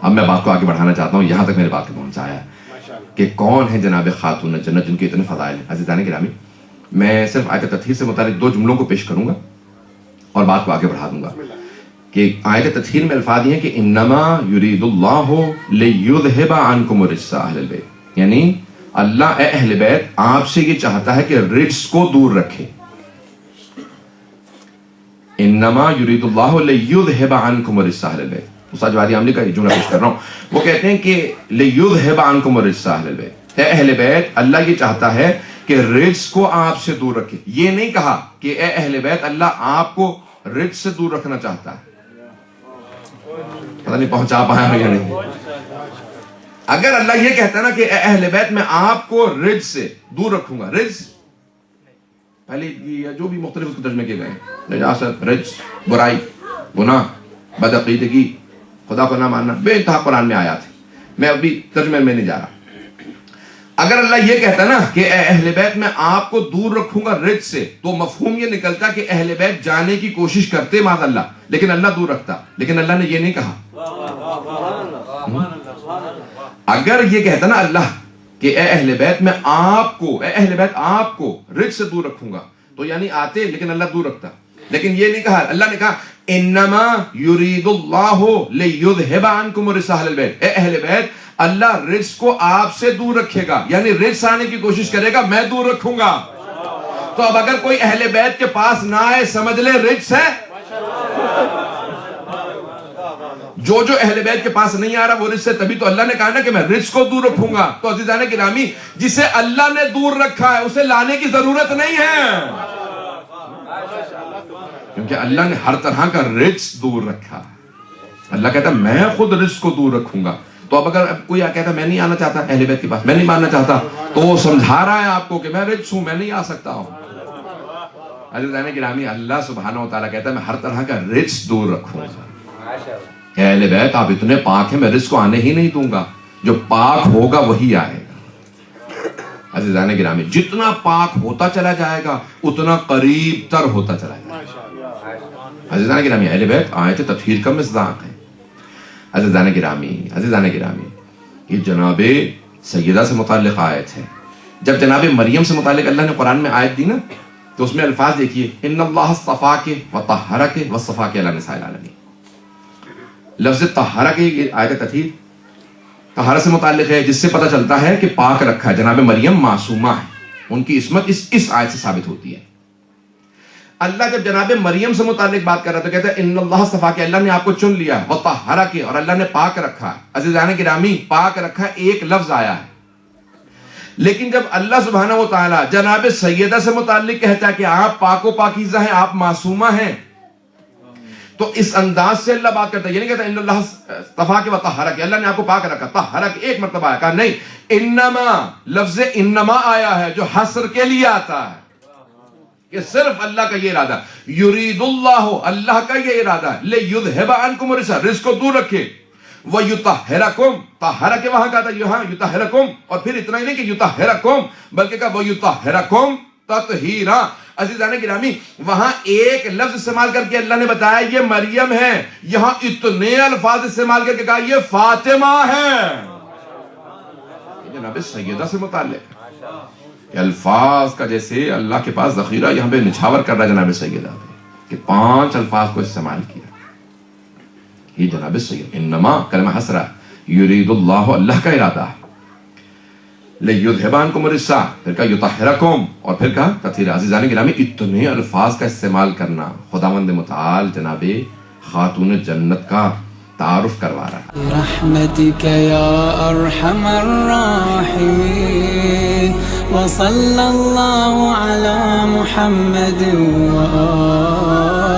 اب میں بات کو آگے بڑھانا چاہتا ہوں، یہاں تک میرے بات کو پہنچایا کہ کون ہے جناب خاتون جنت جن کے اتنے فضائل ہیں۔ عزیزان گرامی، میں صرف آیت تطہیر سے متعلق 2 جملوں کو پیش کروں گا اور بات کو آگے بڑھا دوں گا کہ آیت تطہیر میں الفاظ یہ ہیں کہ انما یرید اللہ لیذھب عنکم الرجس اہل البیت، یعنی اللہ اے اہل بیت آپ سے یہ چاہتا ہے کہ رجس کو دور رکھے۔ انما یرید اللہ لیذھب عنکم الرجس اہل البیت، استاد جوادی عاملی کا یہ جملہ پیش کر رہا ہوں، وہ کہتے ہیں کہ لیذھب عنکم الرجس اہل البیت، اے اہل بیت اللہ یہ چاہتا ہے کہ رجس کو آپ سے دور رکھے۔ یہ نہیں کہا کہ اے اہل بیت اللہ آپ کو رجس سے دور رکھنا چاہتا ہے۔ پتہ نہیں پہنچا پایا ہوں یا نہیں۔ اگر اللہ یہ کہتا ہے نا کہ اے اہل بیت میں آپ کو رجس سے دور رکھوں گا، رجس پہلے جو بھی مختلف اس کو ترجمے کیے گئے، نجاست، رجس، برائی، گناہ، بدعقیدگی، خدا کو نہ ماننا، بے انتہا قرآن میں آیات ہیں، میں ابھی ترجمے میں نہیں جا رہا۔ اگر اللہ یہ کہتا ہے نا کہ اے اہل بیت میں آپ کو دور رکھوں گا رجس سے، تو مفہوم یہ نکلتا کہ اہل بیت جانے کی کوشش کرتے معاذ اللہ، لیکن اللہ دور رکھتا، لیکن اللہ نے یہ نہیں کہا۔ اگر یہ کہتا نا اللہ کہ اے اہل بیت میں آپ کو، اے اہل بیت آپ کو رجس سے دور رکھوں گا، تو یعنی آتے لیکن اللہ دور رکھتا، لیکن یہ نہیں کہا۔ اللہ نے کہا انما یرید اللہ لیذھب عنکم الرجس اہل البیت، اے اہل بیت اللہ رجس کو آپ سے دور رکھے گا، یعنی رجس آنے کی کوشش کرے گا، میں دور رکھوں گا۔ تو اب اگر کوئی اہل بیت کے پاس نہ آئے سمجھ لے رجس ہے۔ جو اہل بیت کے پاس نہیں آ رہا وہ رجس ہے، تبھی تو اللہ نے کہا نا کہ میں رجس کو دور رکھوں گا۔ تو عزیزان گرامی جسے اللہ نے دور رکھا ہے اسے لانے کی ضرورت نہیں ہے، کیونکہ اللہ نے ہر طرح کا رجس دور رکھا۔ اللہ کہتا ہے میں خود رجس کو دور رکھوں گا۔ تو اب اگر کوئی کہتا ہے میں نہیں آنا چاہتا اہل بیت کے پاس، میں نہیں ماننا چاہتا، تو وہ سمجھا رہا ہے آپ کو کہ میں رجس ہوں، میں نہیں آ سکتا ہوں۔ عزیزان گرامی اللہ سبحانہ و تعالیٰ کہتا ہے میں ہر طرح کا رجس دور رکھوں گا۔ اہل بیت آپ اتنے پاک ہیں میں رجس کو آنے ہی نہیں دوں گا، جو پاک ہوگا وہی آئے گا۔ عزیزان گرامی جتنا پاک ہوتا چلا جائے گا اتنا قریب تر ہوتا چلا جائے گا۔ عزیزان گرامی اہل بیت آیت تطہیر کا مصداق ہے۔ عزیزان گرامی یہ جناب سیدہ سے متعلق آیت ہے۔ جب جناب مریم سے متعلق اللہ نے قرآن میں آیت دی نا تو اس میں الفاظ دیکھیے ان اللہ اصطفاک وطہرک واصطفاک علی نساء العالمین۔ لفظ طہرہ کی یہ آیت تطہیر طہارہ سے متعلق ہے، جس سے پتہ چلتا ہے کہ پاک رکھا ہے۔ جناب مریم معصومہ ہے، ان کی عصمت اس آیت سے ثابت ہوتی ہے۔ اللہ جب جناب مریم سے متعلق بات کر رہا تو کہتا ہے ان اللہ اصطفاک، اللہ نے آپ کو چن لیا، وطہرک، اور اللہ نے پاک رکھا ہے۔ عزیزان گرامی پاک رکھا ایک لفظ آیا ہے، لیکن جب اللہ سبحانہ و تعالی جناب سیدہ سے متعلق کہتا ہے کہ آپ پاک و پاکیزہ ہیں، آپ معصومہ ہیں، تو اس انداز سے اللہ بات کرتا ہے۔ یہ نہیں کہتا ان اللہ اصطفاک وطہرک، اللہ نے آپ کو پاک رکھا، طہرک ایک مرتبہ آیا، کہا نہیں انما، لفظ انما آیا ہے جو حصر کے لیے آتا ہے کہ صرف اللہ کا یہ ارادہ، یرید اللہ، اللہ کا یہ ارادہ ہے، لیذھب عنکم الرجس، رجس کو دور رکھے، ویطہرکم، طہرک وہاں کہا تھا یہاں یطہرکم، اور پھر اتنا ہی نہیں کہ یطہرکم بلکہ کہا ویطہرکم تطہیرا۔ عزیزان گرامی وہاں ایک لفظ استعمال کر کے اللہ نے بتایا یہ مریم ہے، یہاں اتنے الفاظ استعمال کر کے کہا یہ فاطمہ ہے، جناب سیدہ سے متعلق ہے۔ الفاظ کا جیسے اللہ کے پاس ذخیرہ یہاں پہ نچھاور کر رہا ہے جناب سیدہ کہ 5 الفاظ کو استعمال کیا۔ یہ جناب سید انما کلمہ حسرہ، یرید اللہ، اللہ کا ارادہ ہے، لیذھب عنکم الرجس، پھر کہا یطہرکم، اور پھر کہا تطہیرا۔ عزیزان گرامی اتنے الفاظ کا استعمال کرنا خداوند متعال جناب خاتون جنت کا تعارف کروا رہا ہے۔ برحمتک یا ارحم الراحمین، وصلی اللہ علی محمد وآلہ